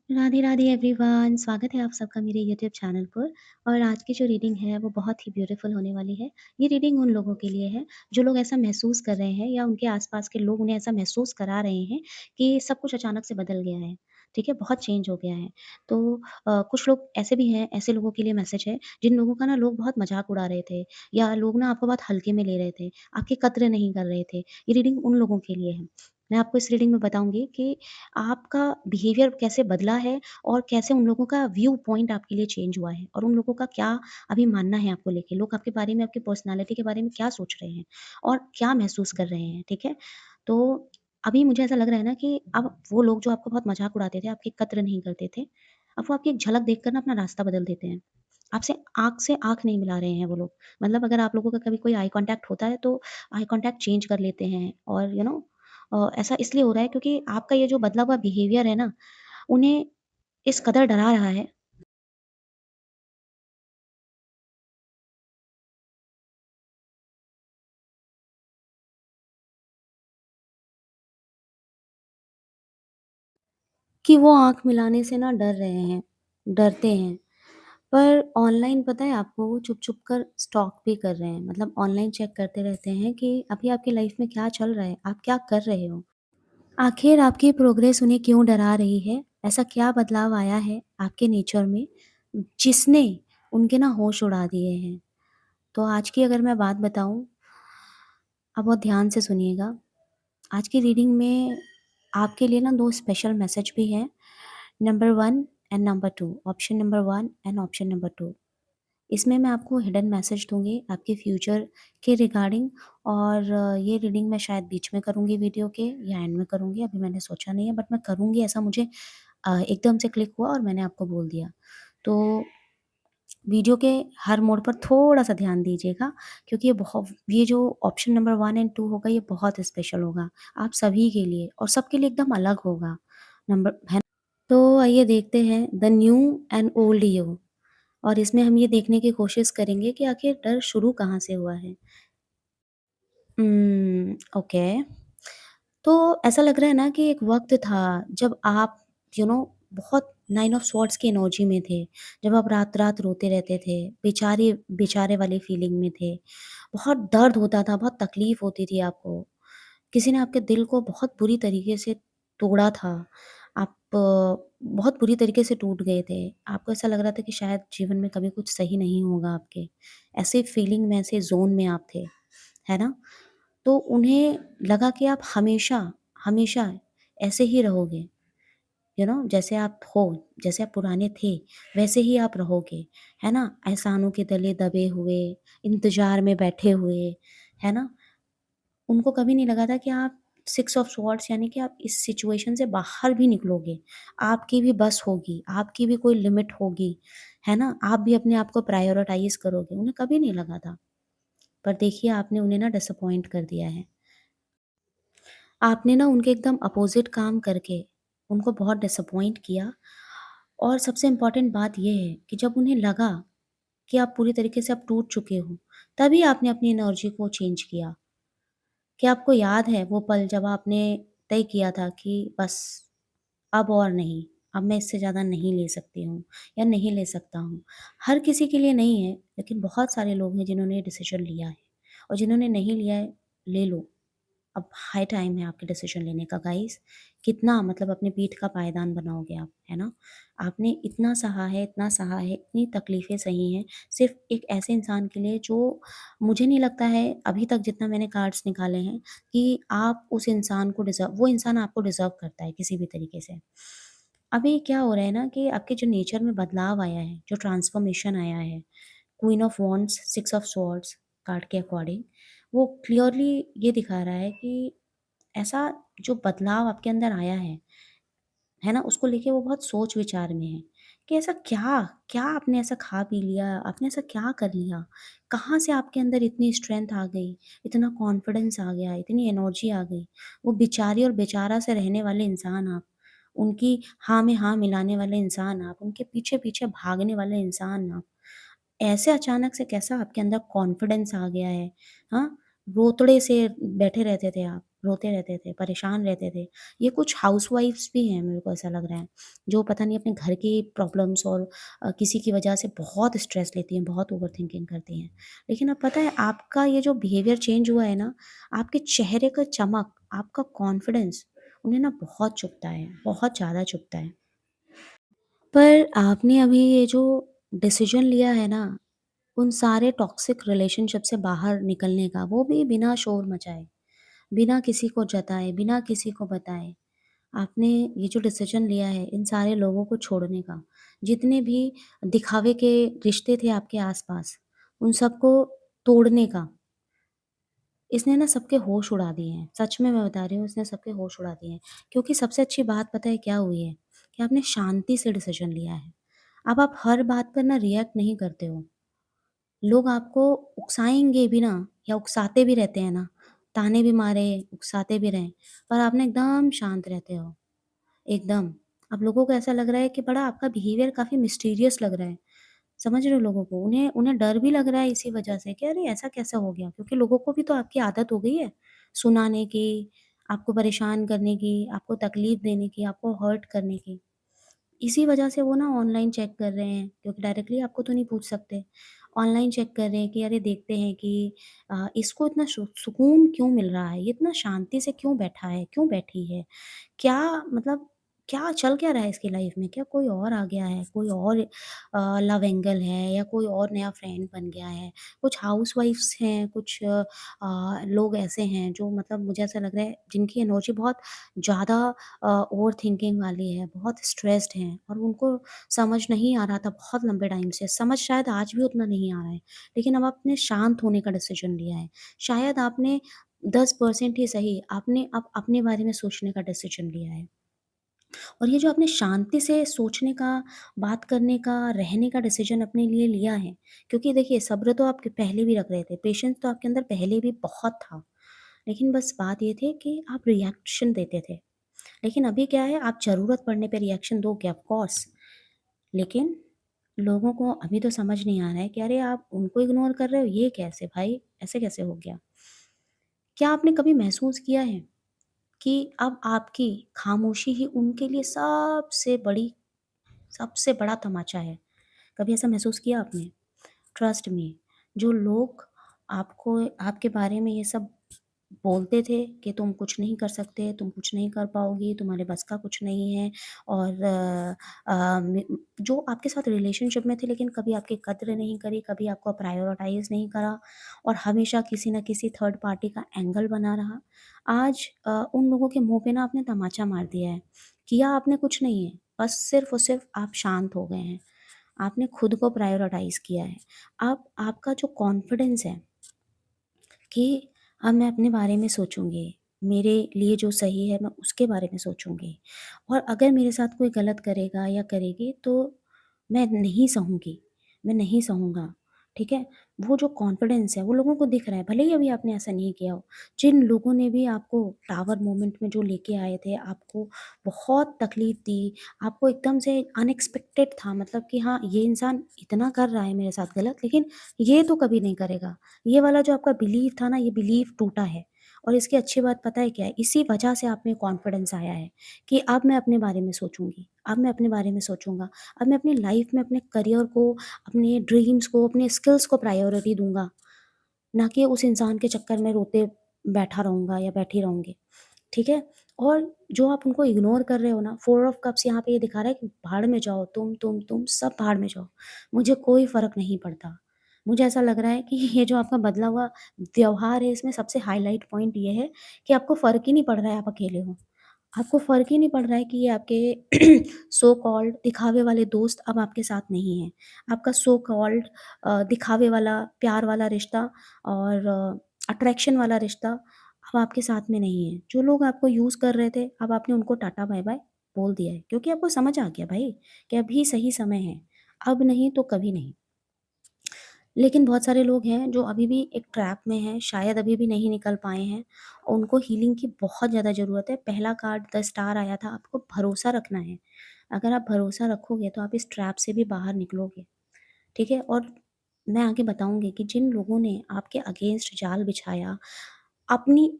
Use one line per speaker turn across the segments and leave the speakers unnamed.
Radhe Radhe everyone, स्वागत है आप सबका मेरे यूट्यूब चैनल पर। और आज की जो रीडिंग है वो बहुत ही ब्यूटीफुल होने वाली है। ये रीडिंग उन लोगों के लिए है जो लोग ऐसा महसूस कर रहे हैं या उनके आसपास के लोग उन्हें ऐसा महसूस करा रहे हैं कि सब कुछ अचानक से बदल गया है। ठीक है, बहुत चेंज हो गया है। तो कुछ लोग ऐसे भी हैं, ऐसे लोगों के लिए मैसेज है जिन लोगों का ना लोग बहुत मजाक उड़ा रहे थे या लोग ना आपको बहुत हल्के में ले रहे थे, आपकी कद्र नहीं कर रहे थे। ये रीडिंग उन लोगों के लिए है। मैं आपको इस रीडिंग में बताऊंगी कि आपका बिहेवियर कैसे बदला है और कैसे उन लोगों का व्यू पॉइंट आपके लिए चेंज हुआ है और उन लोगों का क्या अभी मानना है आपको लेके। लोग आपके बारे में, आपकी पर्सनैलिटी के बारे में क्या सोच रहे हैं और क्या महसूस कर रहे हैं, ठीक है? तो अभी मुझे ऐसा लग रहा है ना कि अब वो लोग जो आपको बहुत मज़ाक उड़ाते थे, आपकी कद्र नहीं करते थे, अब वो आपकी एक झलक देखकर ना अपना रास्ता बदल देते हैं। आपसे आँख नहीं मिला रहे हैं वो लोग। मतलब अगर आप लोगों का कभी कोई आई कॉन्टैक्ट होता है तो आई कॉन्टैक्ट चेंज कर लेते हैं और ऐसा इसलिए हो रहा है क्योंकि आपका ये जो बदला हुआ बिहेवियर है ना, उन्हें इस कदर डरा रहा है कि वो आँख मिलाने से ना डर रहे हैं, डरते हैं। पर ऑनलाइन पता है आपको वो छुप-छुप कर स्टॉक भी कर रहे हैं। मतलब ऑनलाइन चेक करते रहते हैं कि अभी आपकी लाइफ़ में क्या चल रहा है, आप क्या कर रहे हो? आखिर आपकी प्रोग्रेस उन्हें क्यों डरा रही है? ऐसा क्या बदलाव आया है आपके नेचर में, जिसने उनके ना होश उड़ा दिए हैं? तो आज की अगर मैं बात बताऊँ, आप बहुत ध्यान से सुनिएगा। आज की रीडिंग में आपके लिए ना 2 स्पेशल मैसेज भी हैं, number 1 and number 2, option number 1 and option number 2। इसमें मैं आपको हिडन मैसेज दूँगी आपके फ्यूचर के रिगार्डिंग। और ये रीडिंग मैं शायद बीच में करूँगी वीडियो के या एंड में करूँगी, अभी मैंने सोचा नहीं है, बट मैं करूँगी ऐसा मुझे एकदम से क्लिक हुआ और मैंने आपको बोल दिया। तो वीडियो के हर मोड़ पर थोड़ा-सा ध्यान दीजिएगा क्योंकि ये जो ऑप्शन नंबर 1 एंड 2 होगा ये बहुत स्पेशल होगा, आप सभी के लिए और सबके लिए एकदम अलग होगा। नंबर है। तो आइए देखते हैं the new and old you. और इसमें हम ये देखने की कोशिश करेंगे कि आखिर डर शुरू कहाँ से हुआ है। ओके। तो ऐसा लग रहा है ना कि एक वक़्त था जब आप बहुत नाइन ऑफ स्वॉर्ड्स की एनर्जी में थे। जब आप रात-रात रोते रहते थे, बेचारे वाली फीलिंग में थे। बहुत दर्द होता था, बहुत तकलीफ़ होती थी आपको। किसी ने आपके दिल को बहुत बुरी तरीके से तोड़ा था। आप बहुत बुरी तरीके से टूट गए थे। आपको ऐसा लग रहा था कि शायद जीवन में कभी कुछ सही नहीं होगा आपके। ऐसे फीलिंग में, ऐसे ज़ोन में आप थे, है ना? तो उन्हें लगा कि आप हमेशा ऐसे ही रहोगे, जैसे आप हो, जैसे आप पुराने थे, वैसे ही आप रहोगे, है ना? एहसानों के तले दबे हुए, इंतज़ार में बैठे हुए, है ना? उनको कभी नहीं लगा था कि आप 6 ऑफ स्वॉर्ड्स यानी कि आप इस सिचुएशन से बाहर भी निकलोगे। आपकी भी बस होगी, आपकी भी कोई लिमिट होगी, है ना? आप भी अपने आप को प्रायोरिटाइज़ करोगे, उन्हें कभी नहीं लगा था। पर देखिए आपने उन्हें ना डिसअपॉइंट कर दिया है। आपने ना उनके एकदम अपोज़िट काम करके उनको बहुत डिसअपॉइंट किया। और सबसे इम्पोर्टेंट बात ये है कि जब उन्हें लगा कि आप पूरी तरीके से अब टूट चुके हो, तभी आपने अपनी एनर्जी को चेंज किया। क्या आपको याद है वो पल जब आपने तय किया था कि बस अब और नहीं, अब मैं इससे ज़्यादा नहीं ले सकती हूँ या नहीं ले सकता हूँ। हर किसी के लिए नहीं है, लेकिन बहुत सारे लोग हैं जिन्होंने ये डिसीज़न लिया है और जिन्होंने नहीं लिया है, ले लो। अब हाई टाइम है आपके डिसीज़न लेने का गाइस। कितना मतलब अपनी पीठ का पायदान बनाओगे आप, है ना? आपने इतना सहा है, इतनी तकलीफ़ें सही हैं, सिर्फ़ एक ऐसे इंसान के लिए जो मुझे नहीं लगता है अभी तक जितना मैंने कार्ड्स निकाले हैं कि आप उस इंसान को डिज़र्व वो इंसान आपको डिज़र्व करता है किसी भी तरीके से। अभी क्या हो रहा है ना कि आपके जो नेचर में बदलाव आया है, जो ट्रांसफ़ॉर्मेशन आया है, queen of wands, six of swords card के अकॉर्डिंग, वो क्लियरली ये दिखा रहा है कि ऐसा जो बदलाव आपके अंदर आया है ना? उसको लेके वो बहुत सोच-विचार में है कि ऐसा क्या, क्या आपने ऐसा खा पी लिया? आपने ऐसा क्या कर लिया? कहाँ से आपके अंदर इतनी स्ट्रेंथ आ गई, इतना कॉन्फिडेंस आ गया, इतनी एनर्जी आ गई? वो बेचारी और बेचारा से रहने वाले इंसान आप, उनकी हाँ में हाँ मिलाने वाले इंसान आप, उनके पीछे-पीछे भागने वाले इंसान आप। ऐसे अचानक से कैसा आपके अंदर कॉन्फिडेंस आ गया है? हाँ? रोतड़े से बैठे रहते थे आप। रोते रहते थे, परेशान रहते थे। ये कुछ हाउसवाइफ्स भी हैं मेरे को ऐसा लग रहा है, जो पता नहीं अपने घर की प्रॉब्लम्स और किसी की वजह से बहुत स्ट्रेस लेती हैं, बहुत ओवरथिंकिंग करती हैं। लेकिन अब पता है आपका ये जो बिहेवियर चेंज हुआ है ना, आपके चेहरे का चमक, आपका कॉन्फिडेंस उन्हें ना बहुत चुभता है, बहुत ज़्यादा चुभता है। पर आपने अभी ये जो डिसीज़न लिया है ना, उन सारे टॉक्सिक रिलेशनशिप से बाहर निकलने का, वो भी बिना शोर मचाए, बिना किसी को जताए, बिना किसी को बताए। आपने ये जो डिसीज़न लिया है इन सारे लोगों को छोड़ने का, जितने भी दिखावे के रिश्ते थे आपके आस-पास, उन सबको तोड़ने का, इसने ना सबके होश उड़ा दिए हैं। सच में मैं बता रही हूँ, इसने सबके होश उड़ा दिए हैं। क्योंकि सबसे अच्छी बात पता है क्या हुई है? कि आपने शांति से डिसीज़न लिया है। अब आप हर बात पर ना रिएक्ट नहीं करते हो। लोग आपको उकसाएँगे भी ना या उकसाते भी रहते हैं ना, ताने भी मारे, उकसाते भी रहें, पर आप ना एकदम शांत रहते हो, एकदम। अब लोगों को ऐसा लग रहा है कि बड़ा आपका बिहेवियर काफ़ी मिस्टीरियस लग रहा है। समझ रहे हो लोगों को? उन्हें उन्हें डर भी लग रहा है इसी वजह से कि अरे! ऐसा कैसे हो गया? क्योंकि लोगों को भी तो आपकी आदत हो गई है, सुनाने की, आपको परेशान करने की, आपको तकलीफ़ देने की, आपको हर्ट करने की। इसी वजह से वो ना ऑनलाइन चेक कर रहे हैं, क्योंकि डायरेक्टली आपको तो नहीं पूछ सकते। ऑनलाइन चेक कर रहे हैं कि अरे देखते हैं कि इसको इतना सुकून क्यों मिल रहा है? ये इतना शांति से क्यों बैठा है? क्यों बैठी है? क्या मतलब क्या चल क्या रहा है इसकी लाइफ में? क्या कोई और आ गया है? कोई और लव एंगल है या कोई और नया फ्रेंड बन गया है? कुछ हाउसवाइफ्स हैं, कुछ लोग ऐसे हैं जो मतलब मुझे ऐसा लग रहा है जिनकी एनर्जी बहुत ज़्यादा ओवरथिंकिंग वाली है, बहुत स्ट्रेस्ड हैं और उनको समझ नहीं आ रहा था बहुत लंबे टाइम से। समझ शायद आज भी उतना नहीं आ रहा है, लेकिन अब आपने शांत होने का डिसीज़न लिया है। शायद आपने 10% ही सही, आपने अब अपने बारे में सोचने का डिसीज़न लिया है। और ये जो आपने शांति से सोचने का, बात करने का, रहने का डिसीज़न अपने लिए लिया है, क्योंकि देखिए सब्र तो आप पहले भी रख रहे थे, पेशेंस तो आपके अंदर पहले भी बहुत था। लेकिन बस बात ये थी कि आप रिएक्शन देते थे। लेकिन अभी क्या है, आप ज़रूरत पड़ने पे रिएक्शन दोगे ऑफ़ कोर्स, लेकिन लोगों को अभी तो समझ नहीं आ रहा है कि अरे आप उनको इग्नोर कर रहे हो, ये कैसे भाई? ऐसे कैसे हो गया? क्या आपने कभी महसूस किया है कि अब आपकी खामोशी ही उनके लिए सबसे बड़ा तमाचा है? कभी ऐसा महसूस किया आपने? ट्रस्ट मी, जो लोग आपको आपके बारे में ये सब बोलते थे कि तुम कुछ नहीं कर सकते, तुम कुछ नहीं कर पाओगी, तुम्हारे बस का कुछ नहीं है और जो आपके साथ रिलेशनशिप में थे लेकिन कभी आपकी कद्र नहीं करी, कभी आपको प्रायोरिटाइज़ नहीं करा और हमेशा किसी न किसी थर्ड पार्टी का एंगल बना रहा। आज उन लोगों के मुँह पे ना आपने तमाचा मार दिया है। किया आपने कुछ नहीं है, बस सिर्फ़ और सिर्फ़ आप शांत हो गए हैं। आपने खुद को प्रायोरिटाइज़ किया है। अब आपका जो कॉन्फिडेंस है कि अब मैं अपने बारे में सोचूँगी, मेरे लिए जो सही है मैं उसके बारे में सोचूँगी और अगर मेरे साथ कोई गलत करेगा या करेगी तो मैं नहीं सहूँगी, मैं नहीं सहूँगा, ठीक है? वो जो कॉन्फिडेंस है वो लोगों को दिख रहा है, भले ही अभी आपने ऐसा नहीं किया हो। जिन लोगों ने भी आपको टावर मोमेंट में जो लेके आए थे, आपको बहुत तकलीफ़ दी, आपको एकदम से अनएक्सपेक्टेड था मतलब कि हाँ, ये इंसान इतना कर रहा है मेरे साथ गलत लेकिन ये तो कभी नहीं करेगा। ये वाला जो आपका बिलीव था ना, ये बिलीव टूटा है और इसकी अच्छी बात पता है क्या है? इसी वजह से आप में कॉन्फिडेंस आया है कि अब मैं अपने बारे में सोचूँगी, अब मैं अपने बारे में सोचूँगा, अब मैं अपनी लाइफ़ में अपने करियर को, अपने ड्रीम्स को, अपने स्किल्स को प्रायोरिटी दूँगा, ना कि उस इंसान के चक्कर में रोते बैठा रहूँगा या बैठी रहूँगी, ठीक है? और जो आप उनको इग्नोर कर रहे हो ना, 4 ऑफ कप्स यहाँ पे ये दिखा रहा है कि भाड़ में जाओ, तुम सब भाड़ में जाओ, मुझे कोई फ़र्क नहीं पड़ता। मुझे ऐसा लग रहा है कि ये जो आपका बदला हुआ व्यवहार है, इसमें सबसे हाइलाइट पॉइंट ये है कि आपको फ़र्क ही नहीं पड़ रहा है आप अकेले हो। आपको फ़र्क ही नहीं पड़ रहा है कि ये आपके सो कॉल्ड दिखावे वाले दोस्त अब आपके साथ नहीं हैं। आपका सो कॉल्ड दिखावे वाला, प्यार वाला रिश्ता और अट्रैक्शन वाला रिश्ता अब आपके साथ में नहीं है। जो लोग आपको यूज़ कर रहे थे, अब आपने उनको टाटा बाय-बाय बोल दिया है क्योंकि आपको समझ आ गया भाई कि अभी सही समय है, अब नहीं तो कभी नहीं। लेकिन बहुत सारे लोग हैं जो अभी भी एक ट्रैप में हैं, शायद अभी भी नहीं निकल पाए हैं। उनको हीलिंग की बहुत ज़्यादा ज़रूरत है। पहला कार्ड द स्टार आया था, आपको भरोसा रखना है। अगर आप भरोसा रखोगे तो आप इस ट्रैप से भी बाहर निकलोगे, ठीक है? और मैं आगे बताऊँगी कि जिन लोगों ने आपके अगेंस्ट जाल बिछाया, अपनी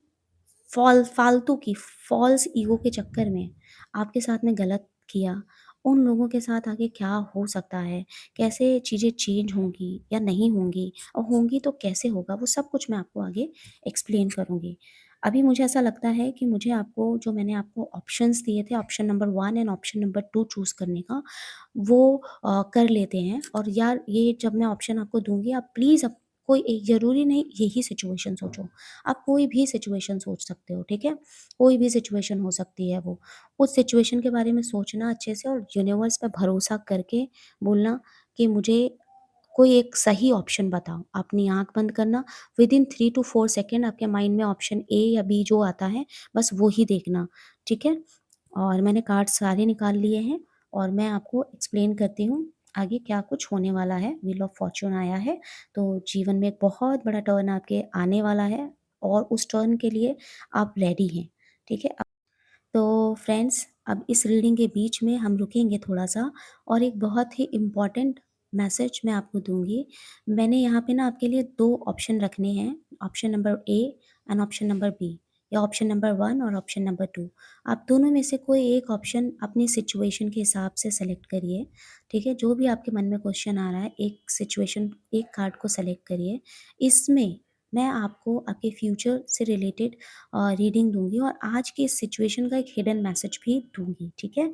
फालतू की फ़ॉल्स ईगो के चक्कर में आपके साथ में गलत किया, उन लोगों के साथ आगे क्या हो सकता है, कैसे चीज़ें चेंज होंगी या नहीं होंगी और होंगी तो कैसे होगा, वो सब कुछ मैं आपको आगे एक्सप्लेन करूँगी। अभी मुझे ऐसा लगता है कि मुझे आपको जो मैंने आपको ऑप्शंस दिए थे, option number 1 and option number 2 choose करने का, वो कर लेते हैं और यार ये जब मैं ऑप्शन आपको दूँगी, आप प्लीज़ कोई एक ज़रूरी नहीं यही सिचुएशन सोचो। आप कोई भी सिचुएशन सोच सकते हो, ठीक है? कोई भी सिचुएशन हो सकती है वो। उस सिचुएशन के बारे में सोचना अच्छे से और यूनिवर्स पे भरोसा करके बोलना कि मुझे कोई एक सही ऑप्शन बताओ। अपनी आँख बंद करना, विदिन 3 टू 4 सेकंड आपके माइंड में ऑप्शन ए या बी जो आता है, बस वो ही देखना, ठीक है? और मैंने कार्ड्स सारे निकाल लिए हैं और मैं आपको एक्सप्लेन करती हूँ आगे क्या कुछ होने वाला है। व्हील ऑफ फॉर्च्यून आया है, तो जीवन में एक बहुत बड़ा टर्न आपके आने वाला है और उस टर्न के लिए आप रेडी हैं, ठीक है? तो फ्रेंड्स, अब इस रीडिंग के बीच में हम रुकेंगे थोड़ा-सा और एक बहुत ही इम्पोर्टेंट मैसेज मैं आपको दूँगी। मैंने यहाँ पे ना आपके लिए 2 ऑप्शन रखने हैं, option number A and option number B, या ऑप्शन नंबर 1 और ऑप्शन नंबर 2। आप दोनों में से कोई एक ऑप्शन अपनी सिचुएशन के हिसाब से सेलेक्ट करिए, ठीक है? जो भी आपके मन में क्वेश्चन आ रहा है, एक सिचुएशन, एक कार्ड को सेलेक्ट करिए। इसमें मैं आपको आपके फ्यूचर से रिलेटेड रीडिंग दूँगी और आज की इस सिचुएशन का एक हिडन मैसेज भी दूँगी, ठीक है?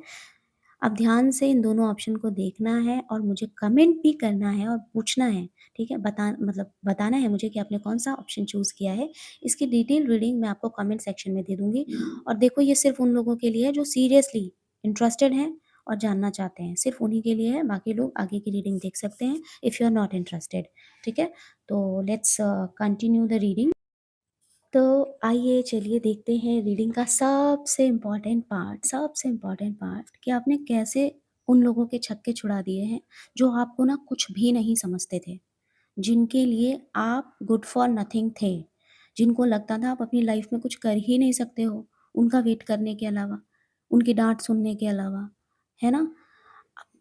अब ध्यान से इन दोनों ऑप्शन को देखना है और मुझे कमेंट भी करना है और पूछना है, ठीक है? बताना है मुझे कि आपने कौन-सा ऑप्शन चूज़ किया है। इसकी डिटेल रीडिंग मैं आपको कमेंट सेक्शन में दे दूँगी और देखो ये सिर्फ़ उन लोगों के लिए है जो सीरियसली इंटरेस्टेड हैं और जानना चाहते हैं, सिर्फ़ उन्हीं के लिए है, बाकी लोग आगे की रीडिंग देख सकते हैं if you are not interested, ठीक है? तो लेट्स कंटिन्यू द रीडिंग। तो आइए चलिए देखते हैं रीडिंग का सबसे इम्पोर्टेंट पार्ट कि आपने कैसे उन लोगों के छक्के छुड़ा दिए हैं जो आपको ना कुछ भी नहीं समझते थे, जिनके लिए आप गुड फॉर नथिंग थे, जिनको लगता था आप अपनी लाइफ में कुछ कर ही नहीं सकते हो, उनका वेट करने के अलावा, उनकी डाँट सुनने के अलावा, है ना?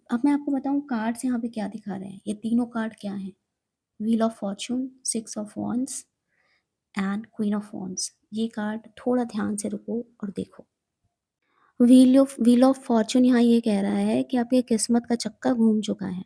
अब मैं आपको बताऊँ कार्ड्स यहाँ पे क्या दिखा रहे हैं, ये तीनों कार्ड क्या हैं? Wheel of Fortune, six of wands and queen of wands. ये कार्ड थोड़ा ध्यान से रुको और देखो। व्हील ऑफ फॉर्च्यून यहाँ ये कह रहा है कि आपकी किस्मत का चक्का घूम चुका है,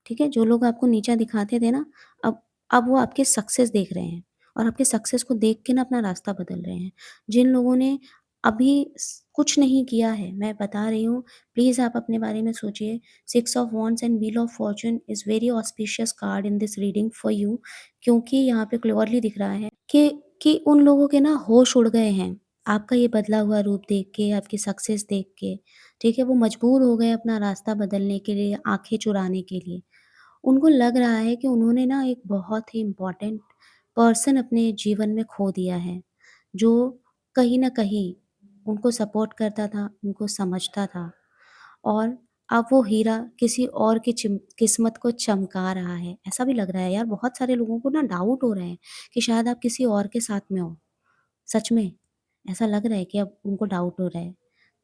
ठीक है? जो लोग आपको नीचा दिखाते थे ना, अब अब वो आपके सक्सेस देख रहे हैं और आपके सक्सेस को देख के ना अपना रास्ता बदल रहे हैं। जिन लोगों ने अभी कुछ नहीं किया है, मैं बता रही हूँ, प्लीज़ आप अपने बारे में सोचिए। Six of wands and wheel of Fortune is very auspicious card in this reading for you, क्योंकि यहाँ पे क्लियरली दिख रहा है कि उन लोगों के ना होश उड़ गए हैं, आपका ये बदला हुआ रूप देख के, आपकी सक्सेस देख के, ठीक है? वो मजबूर हो गए अपना रास्ता बदलने के लिए, आँखें चुराने के लिए। उनको लग रहा है कि उन्होंने ना एक बहुत ही इम्पोर्टेंट पर्सन अपने जीवन में खो दिया है, जो कहीं न कहीं उनको सपोर्ट करता था, उनको समझता था और अब वो हीरा किसी और की किस्मत को चमका रहा है। ऐसा भी लग रहा है यार, बहुत सारे लोगों को ना डाउट हो रहे हैं कि शायद आप किसी और के साथ में हो। सच में, ऐसा लग रहा है कि अब उनको डाउट हो रहा है।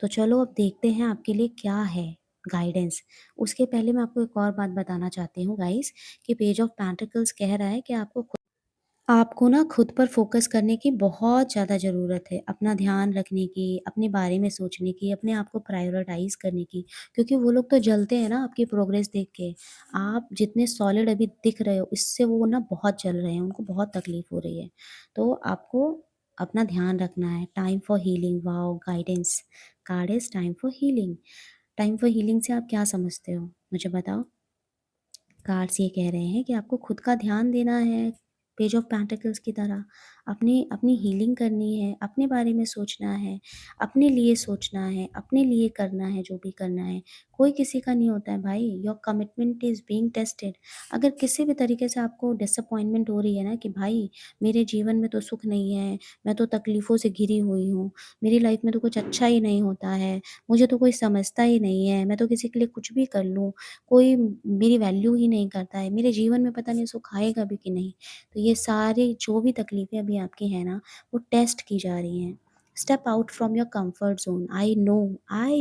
तो चलो अब देखते हैं आपके लिए क्या है गाइडेंस। उसके पहले मैं आपको एक और बात बताना चाहती हूँ गाइस, कि पेज ऑफ पेंटिकल्स कह रहा है कि आपको ना खुद पर फ़ोकस करने की बहुत ज़्यादा ज़रूरत है। अपना ध्यान रखने की, अपने बारे में सोचने की, अपने आप को प्रायोरिटाइज़ करने की। क्योंकि वो लोग तो जलते हैं ना आपकी प्रोग्रेस देख के। आप जितने सॉलिड अभी दिख रहे हो, इससे वो ना बहुत जल रहे हैं, उनको बहुत तकलीफ़ हो रही है। तो आपको अपना ध्यान रखना है। Time for healing, wow guidance, card is time for healing. Time for healing से आप क्या समझते हो? मुझे बताओ। कार्ड्स ये कह रहे हैं कि आपको खुद का ध्यान देना है, पेज ऑफ पेंटिकल्स की तरह। अपनी अपनी हीलिंग करनी है, अपने बारे में सोचना है, अपने लिए सोचना है, अपने लिए करना है जो भी करना है। कोई किसी का नहीं होता है भाई, your commitment is being tested. अगर किसी भी तरीके से आपको डिसअपॉइंटमेंट हो रही है ना कि भाई मेरे जीवन में तो सुख नहीं है, मैं तो तकलीफ़ों से घिरी हुई हूँ, मेरी लाइफ़ में तो कुछ अच्छा ही नहीं होता है, मुझे तो कोई समझता ही नहीं है, मैं तो किसी के लिए कुछ भी कर लूँ, कोई मेरी वैल्यू ही नहीं करता है, मेरे जीवन में पता नहीं सुख आएगा भी कि नहीं। तो ये सारी जो भी तकलीफ़ें अभी आपकी हैं ना, वो टेस्ट की जा रही हैं। Step out from your comfort zone. I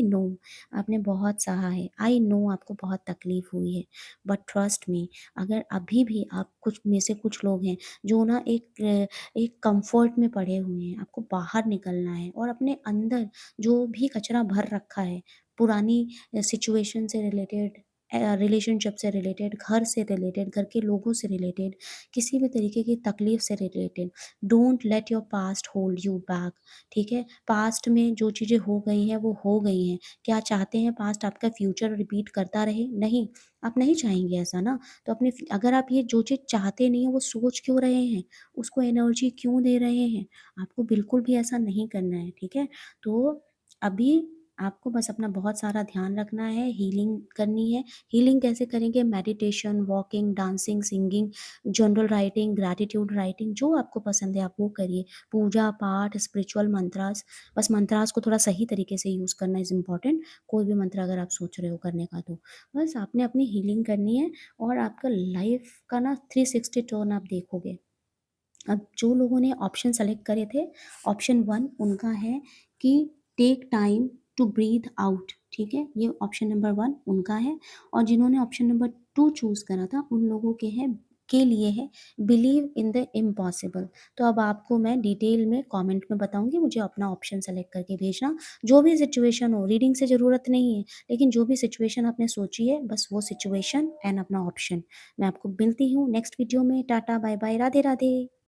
know आपने बहुत सहा है, आई नो आपको बहुत तकलीफ़ हुई है, बट ट्रस्ट मी, अगर अभी भी आप कुछ में से कुछ लोग हैं जो ना एक कंफर्ट में पड़े हुए हैं, आपको बाहर निकलना है और अपने अंदर जो भी कचरा भर रखा है, पुरानी सिचुएशन से रिलेटेड, रिलेशनशिप से रिलेटेड, घर से रिलेटेड, घर के लोगों से रिलेटेड, किसी भी तरीके की तकलीफ से related, don't let your past hold you back. ठीक है? पास्ट में जो चीज़ें हो गई हैं, वो हो गई हैं। क्या चाहते हैं पास्ट आपका फ्यूचर रिपीट करता रहे? नहीं, आप नहीं चाहेंगे ऐसा ना। तो अपने अगर आप ये जो चीज़ चाहते नहीं हैं, वो सोच क्यों रहे हैं? उसको एनर्जी क्यों दे रहे हैं? आपको बिल्कुल भी ऐसा नहीं करना है, ठीक है? तो अभी आपको बस अपना बहुत सारा ध्यान रखना है, हीलिंग करनी है। हीलिंग कैसे करेंगे? Meditation, walking, dancing, singing, journal writing, gratitude writing, जो आपको पसंद है आप वो करिए। पूजा-पाठ, स्पिरिचुअल मंत्रास, बस मंत्रास को थोड़ा सही तरीके से यूज़ करना इज़ इम्पोर्टेंट। कोई भी मंत्र अगर आप सोच रहे हो करने का तो। बस आपने अपनी हीलिंग करनी है और आपका लाइफ़ का ना 360 टर्न आप देखोगे। अब जो लोगों ने ऑप्शन सेलेक्ट करे थे, ऑप्शन 1 उनका है कि take time to breathe out, ठीक है? ये ऑप्शन नंबर 1 उनका है और जिन्होंने ऑप्शन नंबर 2 चूज़ करा था, उन लोगों के लिए है बिलीव इन द इम्पॉसिबल। तो अब आपको मैं डिटेल में कमेंट में बताऊँगी, मुझे अपना ऑप्शन सेलेक्ट करके भेजना। जो भी सिचुएशन हो, रीडिंग से ज़रूरत नहीं है, लेकिन जो भी सिचुएशन आपने सोची है, बस वो सिचुएशन एंड अपना ऑप्शन। मैं आपको मिलती हूँ नेक्स्ट वीडियो में। टाटा, बाय-बाय, राधे-राधे।